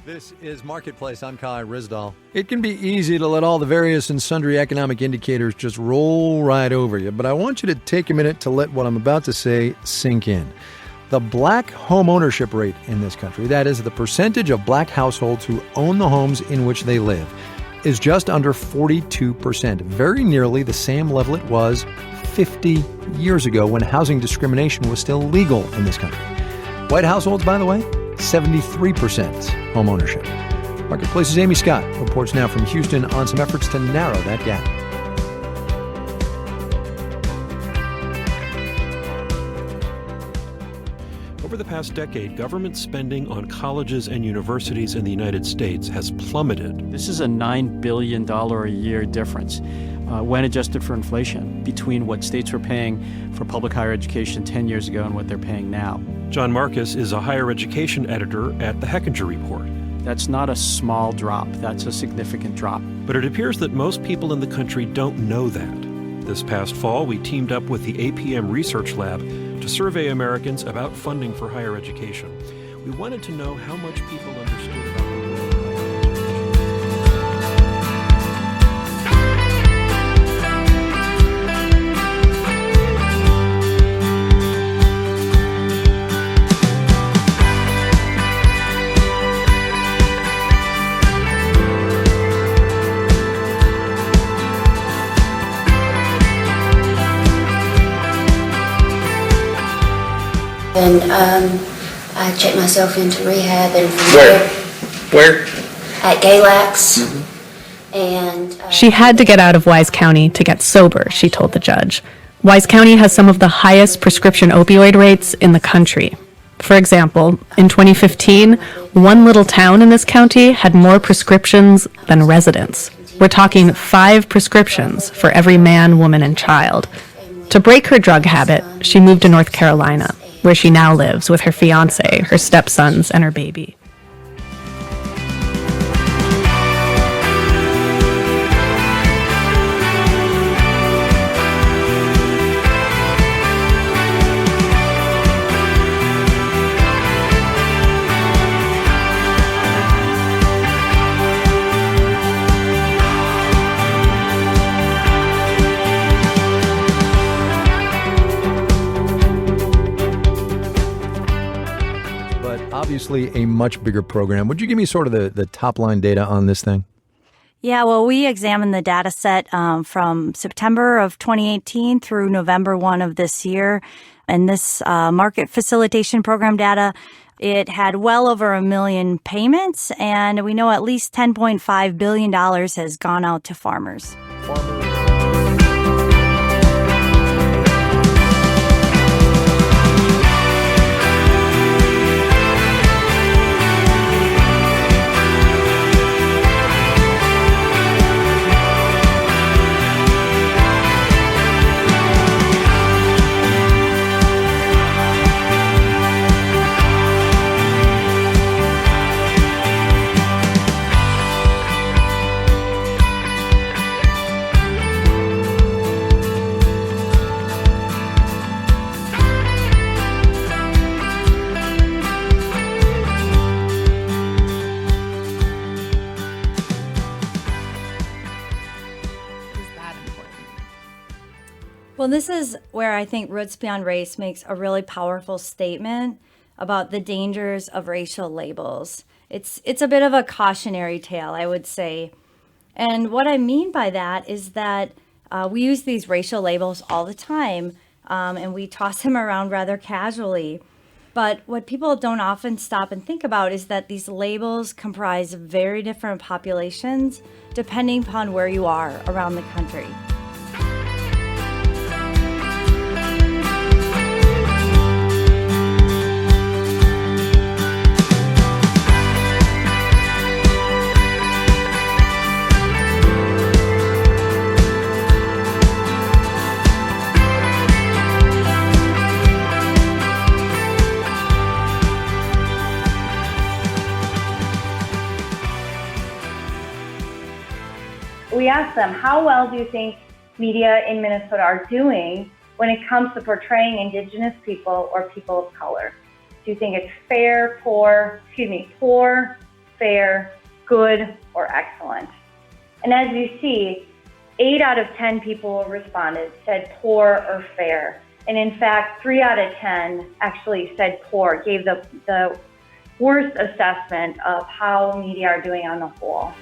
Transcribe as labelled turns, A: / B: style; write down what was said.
A: This is Marketplace. I'm Kai Rizdal. It can be easy to let all the various and sundry economic indicators just roll right over you, but I want you to take a minute to let what I'm about to say sink in. The black home ownership rate in this country, that is the percentage of black households who own the homes in which they live, is just under 42%, very nearly the same level it was 50 years ago when housing discrimination was still legal in this country. White households, by the way, 73% home ownership. Marketplace's Amy Scott reports now from Houston on some efforts to narrow that gap.
B: Over the past decade, government spending on colleges and universities in the United States has plummeted.
C: This is a $9 billion a year difference when adjusted for inflation between what states were paying for public higher education 10 years ago and what they're paying now.
B: John Marcus is a higher education editor at the Hechinger Report.
C: That's not a small drop. That's a significant drop.
B: But it appears that most people in the country don't know that. This past fall, we teamed up with the APM Research Lab to survey Americans about funding for higher education. We wanted to know how much people understood about the role of higher education.
D: And I checked myself into rehab and
E: Where?
D: at Galax. And
F: She had to get out of Wise County to get sober, she told the judge. Wise County has some of the highest prescription opioid rates in the country. For example, in 2015, one little town in this county had more prescriptions than residents. We're talking 5 prescriptions for every man, woman, and child. To break her drug habit, she moved to North Carolina, where she now lives with her fiancé, her stepsons, and her baby.
A: Obviously a much bigger program. Would you give me sort of the top line data on this thing?
G: Yeah, well, we examined the data set from September of 2018 through November 1 of this year. And this market facilitation program data, it had well over 1 million payments. And we know at least $10.5 billion has gone out to farmers. Well, this is where I think Roots Beyond Race makes a really powerful statement about the dangers of racial labels. It's a bit of a cautionary tale, I would say. And what I mean by that is that we use these racial labels all the time, and we toss them around rather casually. But what people don't often stop and think about is that these labels comprise very different populations depending upon where you are around the country.
H: We asked them, how well do you think media in Minnesota are doing when it comes to portraying Indigenous people or people of color? Do you think it's fair, poor, fair, good, or excellent. And as you see, 8 out of 10 people who responded said poor or fair. And in fact, 3 out of 10 actually said poor, gave the worst assessment of how media are doing on the whole.